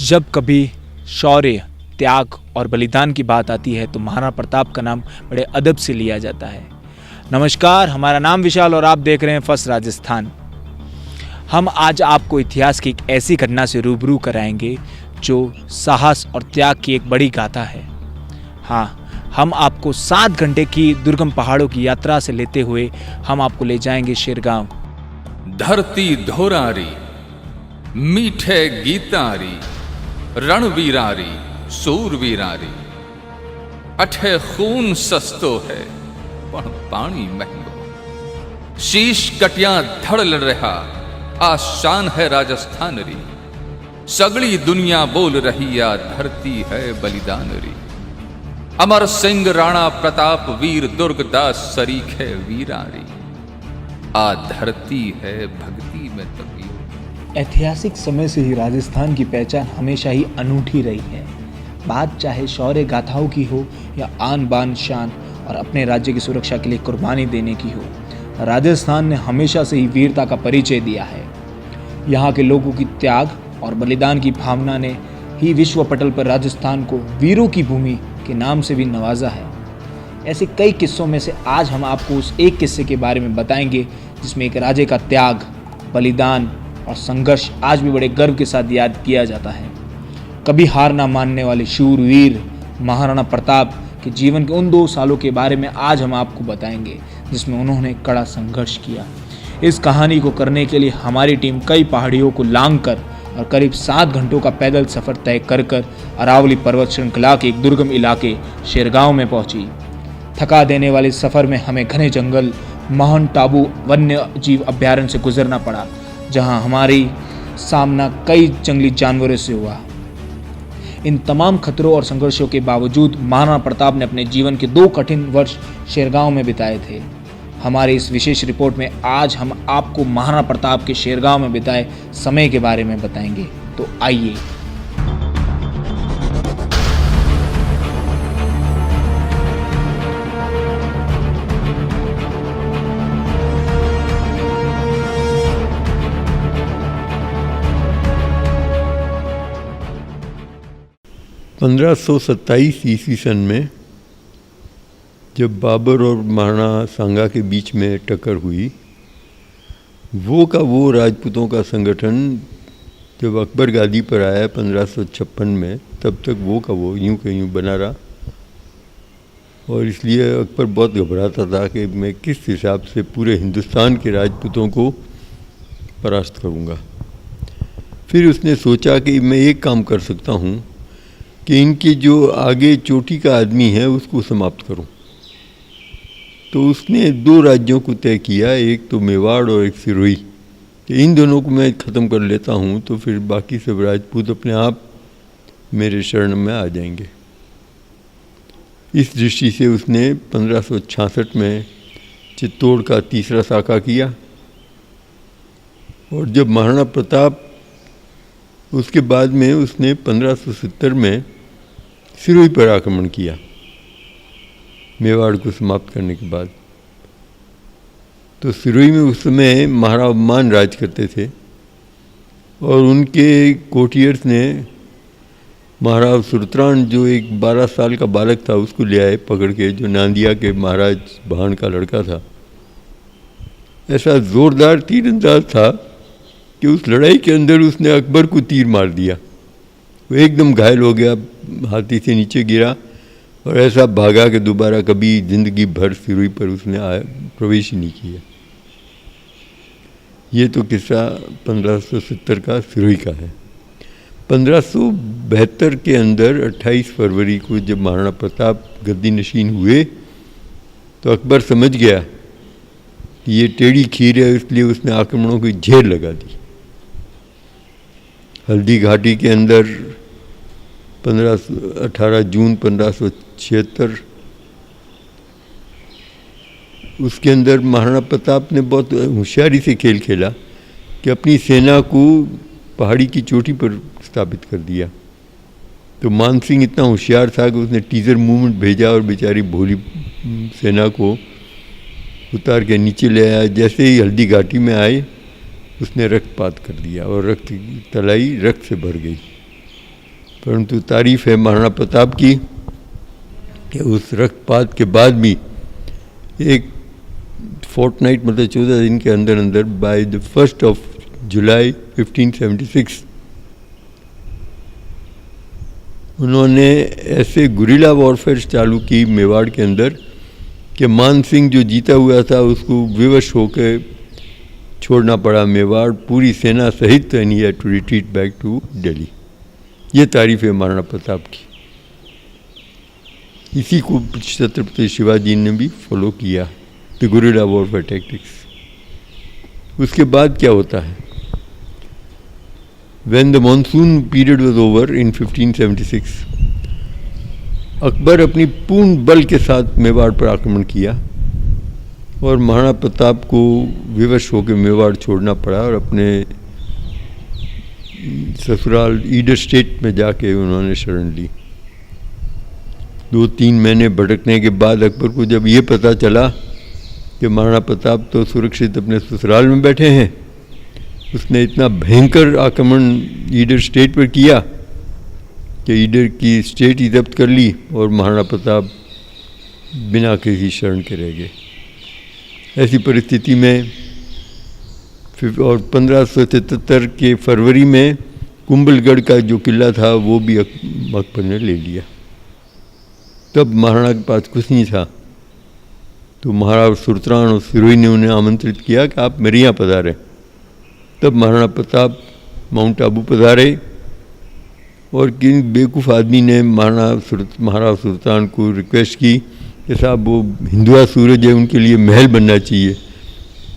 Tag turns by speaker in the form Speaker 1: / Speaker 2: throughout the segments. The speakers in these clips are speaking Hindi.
Speaker 1: जब कभी शौर्य, त्याग और बलिदान की बात आती है तो महाराणा प्रताप का नाम बड़े अदब से लिया जाता है। नमस्कार, हमारा नाम विशाल और आप देख रहे हैं फर्स्ट राजस्थान। हम आज आपको इतिहास की एक ऐसी घटना से रूबरू कराएंगे जो साहस और त्याग की एक बड़ी गाथा है। हाँ, हम आपको 7 घंटे की दुर्गम पहाड़ों की यात्रा से लेते हुए हम आपको ले जाएंगे शेरगांव।
Speaker 2: धरती धोरारी, मीठे गीतारी, रणवीरारी, सूरवीरारी, अठे खून सस्तो है पण पानी महंगो। शीश कटियां धड़ लड़ रहा, आशान है राजस्थान री। सगली दुनिया बोल रही आ धरती है बलिदान री। अमर सिंह राणा प्रताप वीर दुर्गदास सरीखे वीरारी। आ धरती है भक्ति में तबीर।
Speaker 1: ऐतिहासिक समय से ही राजस्थान की पहचान हमेशा ही अनूठी रही है। बात चाहे शौर्य गाथाओं की हो या आन बान शान और अपने राज्य की सुरक्षा के लिए कुर्बानी देने की हो, राजस्थान ने हमेशा से ही वीरता का परिचय दिया है। यहाँ के लोगों की त्याग और बलिदान की भावना ने ही विश्व पटल पर राजस्थान को वीरों की भूमि के नाम से भी नवाजा है। ऐसे कई किस्सों में से आज हम आपको उस एक किस्से के बारे में बताएंगे जिसमें एक राजे का त्याग, बलिदान और संघर्ष आज भी बड़े गर्व के साथ याद किया जाता है। कभी हार ना मानने वाले शूरवीर महाराणा प्रताप के जीवन के उन 2 सालों के बारे में आज हम आपको बताएंगे जिसमें उन्होंने कड़ा संघर्ष किया। इस कहानी को करने के लिए हमारी टीम कई पहाड़ियों को लांघकर और करीब 7 घंटों का पैदल सफर तय कर अरावली पर्वत श्रृंखला के एक दुर्गम इलाके शेरगांव में पहुंची। थका देने वाले सफर में हमें घने जंगल, माउंट टाबू वन्य जीव अभ्यारण्य से गुजरना पड़ा, जहां हमारी सामना कई जंगली जानवरों से हुआ। इन तमाम खतरों और संघर्षों के बावजूद महाराणा प्रताप ने अपने जीवन के 2 कठिन वर्ष शेरगांव में बिताए थे। हमारी इस विशेष रिपोर्ट में आज हम आपको महाराणा प्रताप के शेरगांव में बिताए समय के बारे में बताएंगे। तो आइए।
Speaker 3: पंद्रह 1527 ईस्वी सन में जब बाबर और महाराणा सांगा के बीच में टक्कर हुई, वो राजपूतों का संगठन जब अकबर गादी पर आया 1556 में, तब तक वो यूं के यूं बना रहा। और इसलिए अकबर बहुत घबराता था कि मैं किस हिसाब से पूरे हिंदुस्तान के राजपूतों को परास्त करूंगा। फिर उसने सोचा कि मैं एक काम कर सकता हूं कि इनके जो आगे चोटी का आदमी है उसको समाप्त करूं। तो उसने 2 राज्यों को तय किया, एक तो मेवाड़ और एक सिरोही। कि इन दोनों को मैं ख़त्म कर लेता हूं तो फिर बाकी सब राजपूत अपने आप मेरे शरण में आ जाएंगे। इस दृष्टि से उसने 1566 में चित्तौड़ का 3रा साका किया। और जब महाराणा प्रताप उसके बाद में उसने 1570 में सिरोही पर आक्रमण किया, मेवाड़ को समाप्त करने के बाद। तो सिरोही में उस समय महाराणा अभिमान राज करते थे और उनके कोटियर्स ने महाराज सुरत्रान, जो एक 12 साल का बालक था, उसको ले आए पकड़ के, जो नांदिया के महाराज भान का लड़का था। ऐसा ज़ोरदार तीरंदाज था कि उस लड़ाई के अंदर उसने अकबर को तीर मार दिया। वो एकदम घायल हो गया, हाथी से नीचे गिरा और ऐसा भागा कि दोबारा कभी जिंदगी भर सिरोही पर उसने प्रवेश ही नहीं किया। ये तो किस्सा 1570 का सिरोही का है। 1572 के अंदर 28 फरवरी को जब महाराणा प्रताप गद्दी नशीन हुए तो अकबर समझ गया कि ये टेढ़ी खीर है, इसलिए उसने आक्रमणों की झेर लगा दी। हल्दी घाटी के अंदर 18 जून 1576 उसके अंदर महाराणा प्रताप ने बहुत होशियारी से खेल खेला कि अपनी सेना को पहाड़ी की चोटी पर स्थापित कर दिया। तो मान सिंह इतना होशियार था कि उसने टीजर मूवमेंट भेजा और बेचारी भोली सेना को उतार के नीचे ले आया। जैसे ही हल्दी घाटी में आए उसने रक्तपात कर दिया और रक्त की तलाई रक्त से भर गई। परंतु तारीफ है महाराणा प्रताप की कि उस रक्तपात के बाद भी एक फोर्टनाइट मतलब 14 दिन के अंदर अंदर by the 1st of July 1576 उन्होंने ऐसे गुरिल्ला वॉरफेयर चालू की मेवाड़ के अंदर कि मान सिंह जो जीता हुआ था उसको विवश होकर छोड़ना पड़ा मेवाड़ पूरी सेना सहित, and he had to retreat back to Delhi. ये तारीफ है महाराणा प्रताप की। इसी को छत्रपति शिवाजी ने भी फॉलो किया, द गुरिल्ला वॉरफेयर टैक्टिक्स। उसके बाद क्या होता है? When the monsoon period was over in 1576, Akbar अपनी पूर्ण बल के साथ मेवाड़ पर आक्रमण किया और महाराणा प्रताप को विवश होकर मेवाड़ छोड़ना पड़ा और अपने ससुराल ईडर स्टेट में जाके उन्होंने शरण ली। 2-3 महीने भटकने के बाद अकबर को जब ये पता चला कि महाराणा प्रताप तो सुरक्षित अपने ससुराल में बैठे हैं, उसने इतना भयंकर आक्रमण ईडर स्टेट पर किया कि ईडर की स्टेट ही जब्त कर ली और महाराणा प्रताप बिना किसी शरण के रह गए। ऐसी परिस्थिति में और 1577 के फरवरी में कुंभलगढ़ का जो किला था वो भी अकबर ने ले लिया। तब महाराणा के पास कुछ नहीं था, तो महाराणा सुरत्रान और सिरोही ने उन्हें आमंत्रित किया कि आप मेरे यहाँ पधारें। तब महाराणा प्रताप माउंट आबू पधारे और किन बेवकूफ़ आदमी ने महाराणा सुल्तान को रिक्वेस्ट की कि साहब वो हिंदुआ सूरज है, उनके लिए महल बनना चाहिए।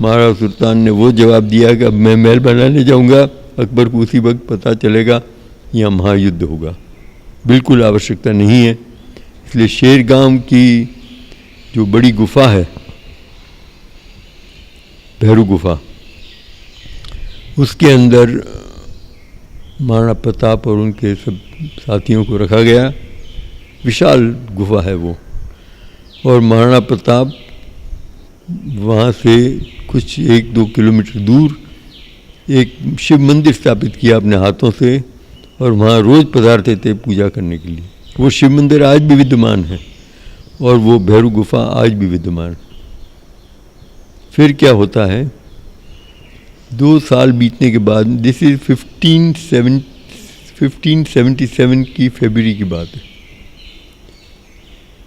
Speaker 3: महाराणा सुल्तान ने वो जवाब दिया कि अब मैं महल बनाने जाऊंगा, अकबर को उसी वक्त पता चलेगा यहाँ महायुद्ध होगा, बिल्कुल आवश्यकता नहीं है। इसलिए शेरगांव की जो बड़ी गुफा है, भैरू गुफा, उसके अंदर महाराणा प्रताप और उनके सब साथियों को रखा गया। विशाल गुफा है वो, और महाराणा प्रताप वहाँ से कुछ 1-2 किलोमीटर दूर एक शिव मंदिर स्थापित किया अपने हाथों से, और वहाँ रोज़ पधारते थे पूजा करने के लिए। वो शिव मंदिर आज भी विद्यमान है और वो भैरू गुफा आज भी विद्यमान। फिर क्या होता है, 2 साल बीतने के बाद, दिस इज 1577 की फरवरी की बात है,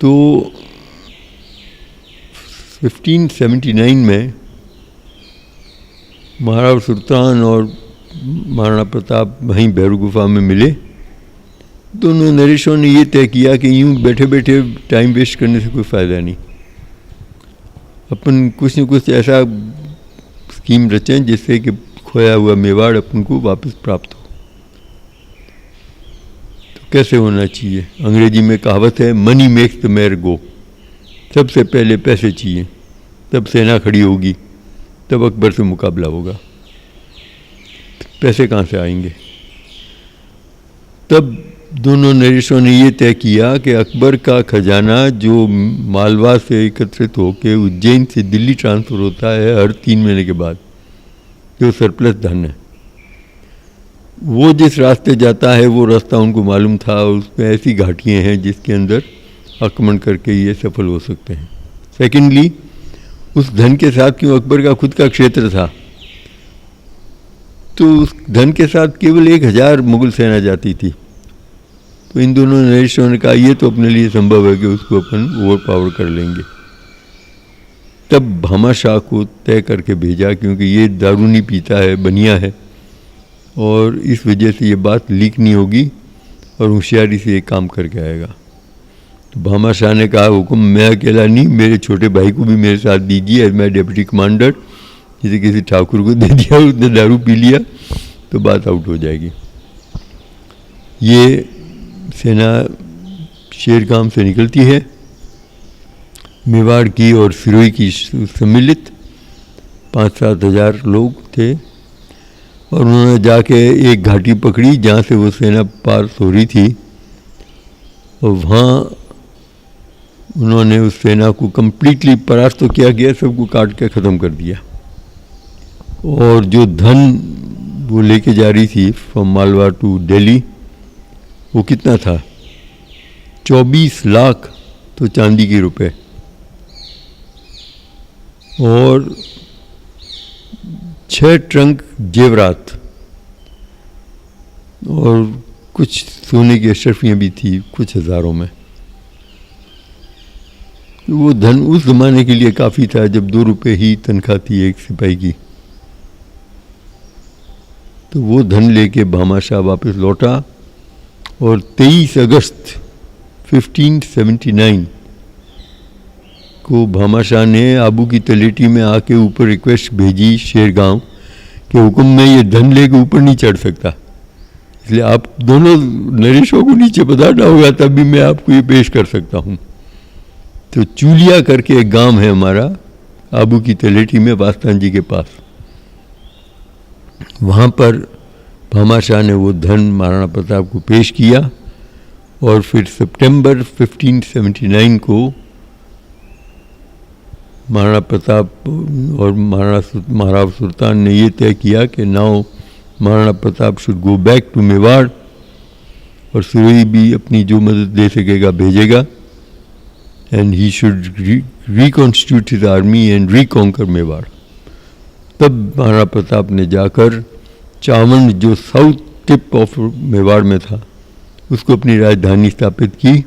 Speaker 3: तो 1579 में महाराणा सुल्तान और महाराणा प्रताप वहीं भैरू गुफा में मिले। दोनों नरेशों ने ये तय किया कि यूं बैठे बैठे टाइम वेस्ट करने से कोई फ़ायदा नहीं, अपन कुछ न कुछ ऐसा स्कीम रचें जिससे कि खोया हुआ मेवाड़ अपन को वापस प्राप्त हो। तो कैसे होना चाहिए? अंग्रेजी में कहावत है, मनी मेक्स द मैर गो। सबसे पहले पैसे चाहिए, तब सेना खड़ी होगी, तब अकबर से मुकाबला होगा। पैसे कहाँ से आएंगे? तब दोनों नरेशों ने ये तय किया कि अकबर का खजाना जो मालवा से एकत्रित होकर उज्जैन से दिल्ली ट्रांसफ़र होता है हर 3 महीने के बाद, जो सरप्लस धन है, वो जिस रास्ते जाता है वो रास्ता उनको मालूम था। उसमें ऐसी घाटियाँ हैं जिसके अंदर आक्रमण करके ये सफल हो सकते हैं। सेकेंडली, उस धन के साथ क्यों अकबर का खुद का क्षेत्र था, तो उस धन के साथ केवल 1000 मुगल सेना जाती थी। तो इन दोनों नरेशों ने कहा ये तो अपने लिए संभव है कि उसको अपन ओवर पावर कर लेंगे। तब भामा शाह को तय करके भेजा, क्योंकि ये दारू नहीं पीता है, बनिया है, और इस वजह से ये बात लीक नहीं होगी और होशियारी से ये काम करके आएगा। तो भामा शाह ने कहा हुक्म, मैं अकेला नहीं, मेरे छोटे भाई को भी मेरे साथ दीजिए एज माई डिप्टी कमांडर। जैसे किसी ठाकुर को दे दिया, उसने दारू पी लिया तो बात आउट हो जाएगी। ये सेना शेरगांव से निकलती है, मेवाड़ की और सिरोही की सम्मिलित 5-7 हज़ार लोग थे, और उन्होंने जाके एक घाटी पकड़ी जहाँ से वो सेना पार हो रही थी, और वहाँ उन्होंने उस सेना को कम्प्लीटली परास्त तो किया गया, सबको काट के ख़त्म कर दिया। और जो धन वो लेके जा रही थी फ्रॉम मालवा टू दिल्ली, वो कितना था, 24 लाख तो चांदी के रुपए, और 6 ट्रंक जेवरात, और कुछ सोने की अशरफियाँ भी थी कुछ हज़ारों में। वो धन उस ज़माने के लिए काफ़ी था जब 2 रुपये ही तनख्वाह थी एक सिपाही की। तो वो धन लेके भामाशाह वापस लौटा और 23 अगस्त 1579 को भामाशाह ने आबू की तलेटी में आके ऊपर रिक्वेस्ट भेजी शेरगांव कि हुक्म में ये धन लेके ऊपर नहीं चढ़ सकता, इसलिए आप दोनों नरेशों को नीचे पधारना होगा, तभी मैं आपको ये पेश कर सकता हूँ। तो चूलिया करके एक गांव है हमारा आबू की तलेटी में, वास्तान जी के पास, वहाँ पर भामाशाह ने वो धन महाराणा प्रताप को पेश किया, और फिर सितंबर 1579 को महाराणा प्रताप और महाराणा सुल्तान ने ये तय किया कि now Maharana Pratap should go back to Mewar, और सिरोही भी अपनी जो मदद दे सकेगा भेजेगा, and he should reconstitute his army and reconquer Mewar. तब महाराणा प्रताप ने जाकर चावंड जो साउथ टिप ऑफ मेवाड़ में था उसको अपनी राजधानी स्थापित की,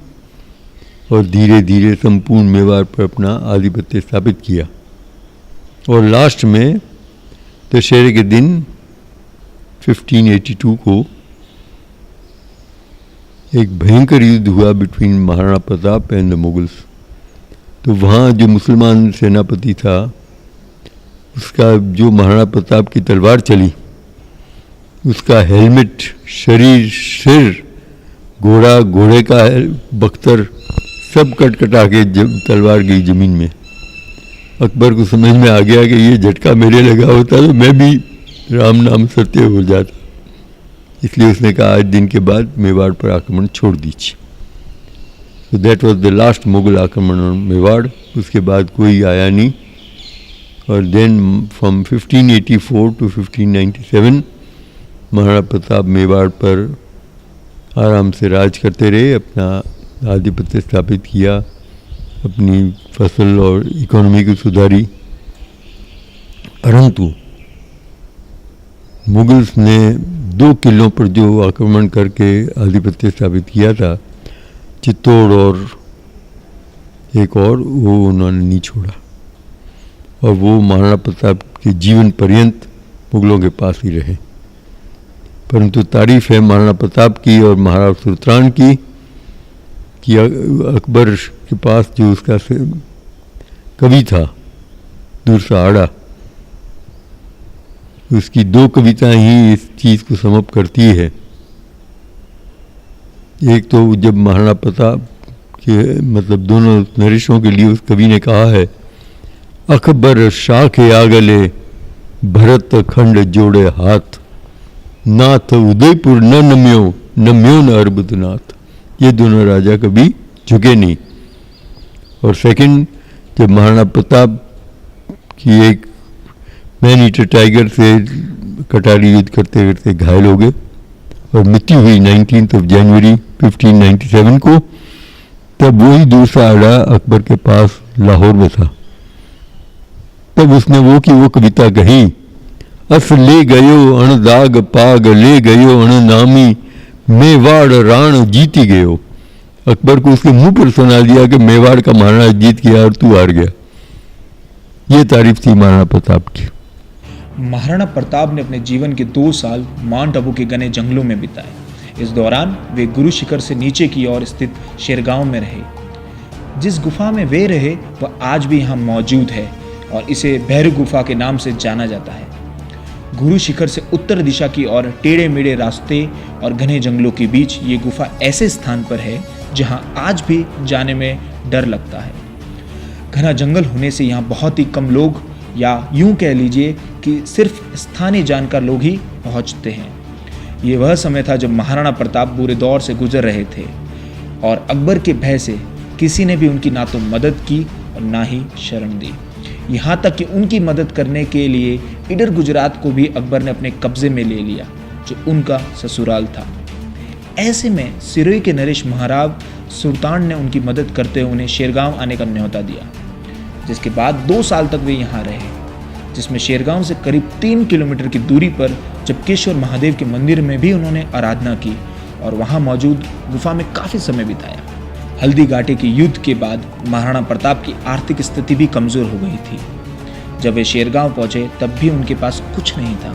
Speaker 3: और धीरे धीरे संपूर्ण मेवाड़ पर अपना आधिपत्य स्थापित किया। और लास्ट में दशहरे के दिन 1582 को एक भयंकर युद्ध हुआ between Maharana Pratap and the Mughals. तो वहाँ जो मुसलमान सेनापति था उसका जो महाराणा प्रताप की तलवार चली, उसका हेलमेट, शरीर, सिर, घोड़ा, घोड़े का बख्तर सब कट कटा के तलवार गई ज़मीन में। अकबर को समझ में आ गया कि ये झटका मेरे लगा होता तो मैं भी राम नाम सत्य हो जाता, इसलिए उसने कहा आज दिन के बाद मेवाड़ पर आक्रमण छोड़ दीजिए। तो that was the last Mughal आक्रमण ऑन मेवाड़। उसके बाद कोई आया नहीं, और then from 1584 to 1597 Maharana Pratap Mewar पर आराम से राज करते रहे, अपना आधिपत्य स्थापित किया, अपनी फसल और इकोनॉमी को सुधारी। परंतु मुगल्स ने 2 किलों पर जो आक्रमण करके आधिपत्य स्थापित किया था, चित्तौड़ और एक और, वो उन्होंने नहीं छोड़ा, और वो महाराणा प्रताप के जीवन पर्यंत मुगलों के पास ही रहे। परंतु तारीफ है महाराणा प्रताप की और महाराणा सुल्तान की कि अकबर के पास जो उसका कवि था दूसरा आड़ा, उसकी 2 कविताएं ही इस चीज़ को समअप करती है। एक तो जब महाराणा प्रताप के मतलब दोनों नरेशों के लिए उस कवि ने कहा है, अकबर शाखे आगले भरत खंड जोड़े हाथ, नाथ उदयपुर न नम्यो नम्यो न अर्बुदनाथ। ये दोनों राजा कभी झुके नहीं। और सेकंड, जब महाराणा प्रताप की एक मैन ईटर टाइगर से कटारी युद्ध करते करते घायल हो गए और मृत्यु हुई 19 जनवरी 1597 को, तब वही दूसरा आड़ा अकबर के पास लाहौर में था। तब उसने वो कविता कही, अस ले गयो अण दाग पाग ले गयो अण नामी, मेवाड़ राण जीती गयो। अकबर को उसके मुंह पर सुना दिया कि मेवाड़ का महाराणा जीत गया और तू हार गया। ये तारीफ थी महाराणा प्रताप की।
Speaker 1: महाराणा प्रताप ने अपने जीवन के 2 साल माउंट आबू के घने जंगलों में बिताए। इस दौरान वे गुरु शिखर से नीचे की ओर स्थित शेरगांव में रहे। जिस गुफा में वे रहे वह आज भी यहाँ मौजूद है और इसे भैरव गुफा के नाम से जाना जाता है। गुरु शिखर से उत्तर दिशा की ओर टेढ़े मेढ़े रास्ते और घने जंगलों के बीच ये गुफा ऐसे स्थान पर है जहाँ आज भी जाने में डर लगता है। घना जंगल होने से यहाँ बहुत ही कम लोग, या यूं कह लीजिए कि सिर्फ स्थानीय जानकार लोग ही पहुँचते हैं। ये वह समय था जब महाराणा प्रताप बुरे दौर से गुजर रहे थे और अकबर के भय से किसी ने भी उनकी ना तो मदद की और ना ही शरण दी। यहाँ तक कि उनकी मदद करने के लिए इडर गुजरात को भी अकबर ने अपने कब्जे में ले लिया, जो उनका ससुराल था। ऐसे में सिरोही के नरेश महाराव सुल्तान ने उनकी मदद करते हुए उन्हें शेरगांव आने का न्योता दिया, जिसके बाद 2 साल तक वे यहाँ रहे, जिसमें शेरगांव से करीब 3 किलोमीटर की दूरी पर जबकेश्वर महादेव के मंदिर में भी उन्होंने आराधना की और वहाँ मौजूद गुफा में काफ़ी समय बिताया। हल्दी घाटी के युद्ध के बाद महाराणा प्रताप की आर्थिक स्थिति भी कमज़ोर हो गई थी। जब वे शेरगांव पहुंचे तब भी उनके पास कुछ नहीं था।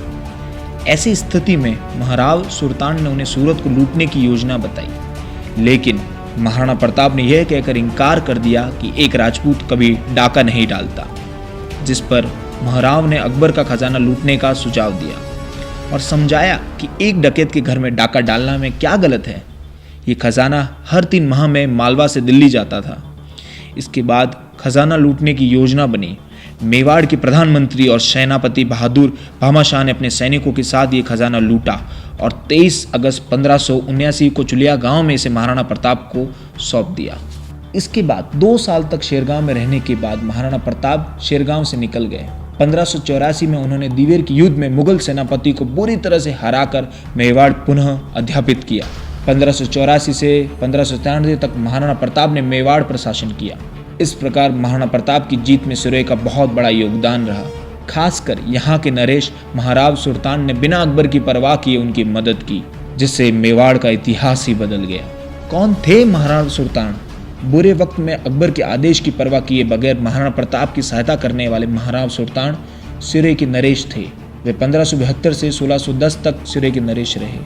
Speaker 1: ऐसी स्थिति में महाराव सुल्तान ने उन्हें सूरत को लूटने की योजना बताई, लेकिन महाराणा प्रताप ने यह कहकर इनकार कर दिया कि एक राजपूत कभी डाका नहीं डालता, जिस पर महाराव ने अकबर का खजाना लूटने का सुझाव दिया और समझाया कि एक डकैत के घर में डाका डालना में क्या गलत है। ये खजाना हर 3 माह में मालवा से दिल्ली जाता था। इसके बाद खजाना लूटने की योजना बनी। मेवाड़ के प्रधानमंत्री और सेनापति बहादुर भामाशाह ने अपने सैनिकों के साथ ये खजाना लूटा और 23 अगस्त 1579 को चुलिया गांव में इसे महाराणा प्रताप को सौंप दिया। इसके बाद 2 साल तक शेरगांव में रहने के बाद महाराणा प्रताप शेरगांव से निकल गए। 1584 में उन्होंने दिवेर के युद्ध में मुगल सेनापति को बुरी तरह से हराकर मेवाड़ पुनः अध्यापित किया। 1584 से 1593 तक महाराणा प्रताप ने मेवाड़ पर शासन किया। इस प्रकार महाराणा प्रताप की जीत में सिरोही का बहुत बड़ा योगदान रहा। खासकर यहाँ के नरेश महाराव सुल्तान ने बिना अकबर की परवाह किए उनकी मदद की, जिससे मेवाड़ का इतिहास ही बदल गया। कौन थे महाराव सुल्तान? बुरे वक्त में अकबर के आदेश की परवाह किए बगैर महाराणा प्रताप की सहायता करने वाले महाराव सुल्तान सिरोही के नरेश थे। वे 1572 से 1610 तक सिरोही के नरेश रहे।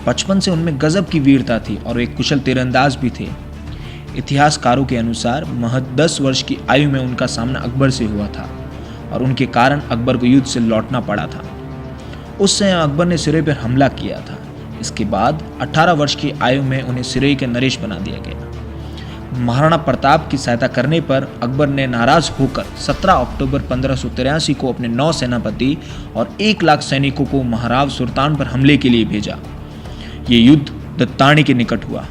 Speaker 1: बचपन से उनमें गजब की वीरता थी और वे कुशल तीरंदाज भी थे। इतिहासकारों के अनुसार महज 10 वर्ष की आयु में उनका सामना अकबर से हुआ था और उनके कारण अकबर को युद्ध से लौटना पड़ा था। उस समय अकबर ने सिरोही पर हमला किया था। इसके बाद 18 वर्ष की आयु में उन्हें सिरोही के नरेश बना दिया गया। महाराणा प्रताप की सहायता करने पर अकबर ने नाराज होकर 17 अक्टूबर 1583 को अपने 9 सेनापति और 1 लाख सैनिकों को महाराव सुल्तान पर हमले के लिए भेजा। ये युद्ध दत्तानी के निकट हुआ,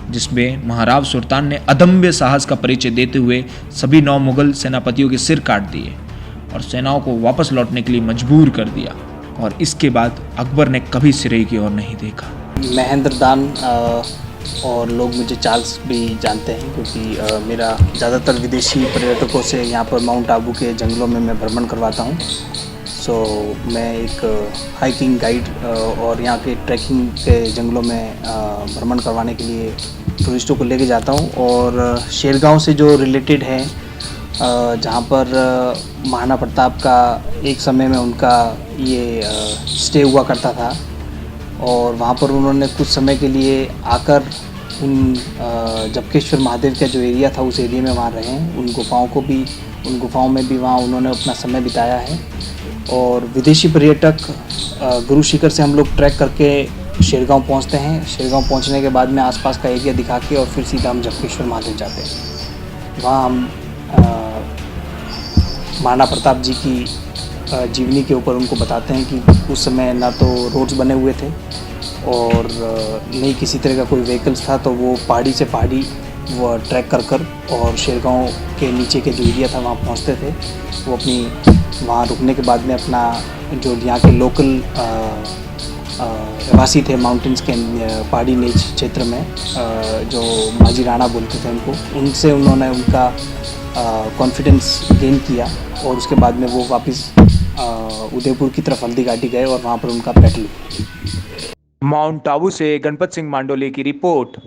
Speaker 1: जिसमें महाराव सुल्तान ने अदम्य साहस का परिचय देते हुए सभी 9 मुगल सेनापतियों के सिर काट दिए और सेनाओं को वापस लौटने के लिए मजबूर कर दिया। और इसके बाद अकबर ने कभी सिरोही की ओर नहीं देखा।
Speaker 4: महेंद्र दान और लोग मुझे चार्ल्स भी जानते हैं, क्योंकि मेरा ज़्यादातर विदेशी पर्यटकों से यहाँ पर माउंट आबू के जंगलों में मैं भ्रमण करवाता हूँ। मैं एक हाइकिंग गाइड और यहाँ के ट्रैकिंग के जंगलों में भ्रमण करवाने के लिए टूरिस्टों को लेके जाता हूँ। और शेरगांव से जो रिलेटेड है, जहाँ पर महाराणा प्रताप का एक समय में उनका ये स्टे हुआ करता था और वहाँ पर उन्होंने कुछ समय के लिए आकर उन जबकेश्वर महादेव का जो एरिया था उस एरिया में वहाँ रहे। उन गुफाओं में भी वहाँ उन्होंने अपना समय बिताया है। और विदेशी पर्यटक गुरु शिखर से हम लोग ट्रैक करके शेरगांव पहुँचते हैं। शेरगांव पहुँचने के बाद में आसपास का एरिया दिखा के और फिर सीधा हम जबकेश्वर महादेव जाते हैं। वहाँ हम महाराणा प्रताप जी की जीवनी के ऊपर उनको बताते हैं कि उस समय ना तो रोड्स बने हुए थे और नहीं किसी तरह का कोई व्हीकल्स था, तो वो पहाड़ी से पहाड़ी वो ट्रैक कर और शेरगांव के नीचे के जो एरिया था वहाँ पहुँचते थे। वो अपनी वहाँ रुकने के बाद में अपना जो यहाँ के लोकल वासी थे माउंटेन्स के पहाड़ी नीच क्षेत्र में, जो माझी राणा बोलते थे उनको, उनसे उन्होंने उनका कॉन्फिडेंस गेन किया और उसके बाद में वो वापस उदयपुर की तरफ हल्दी घाटी गए और वहाँ पर उनका बैटल।
Speaker 1: माउंट आबू से गणपत सिंह मांडोले की रिपोर्ट।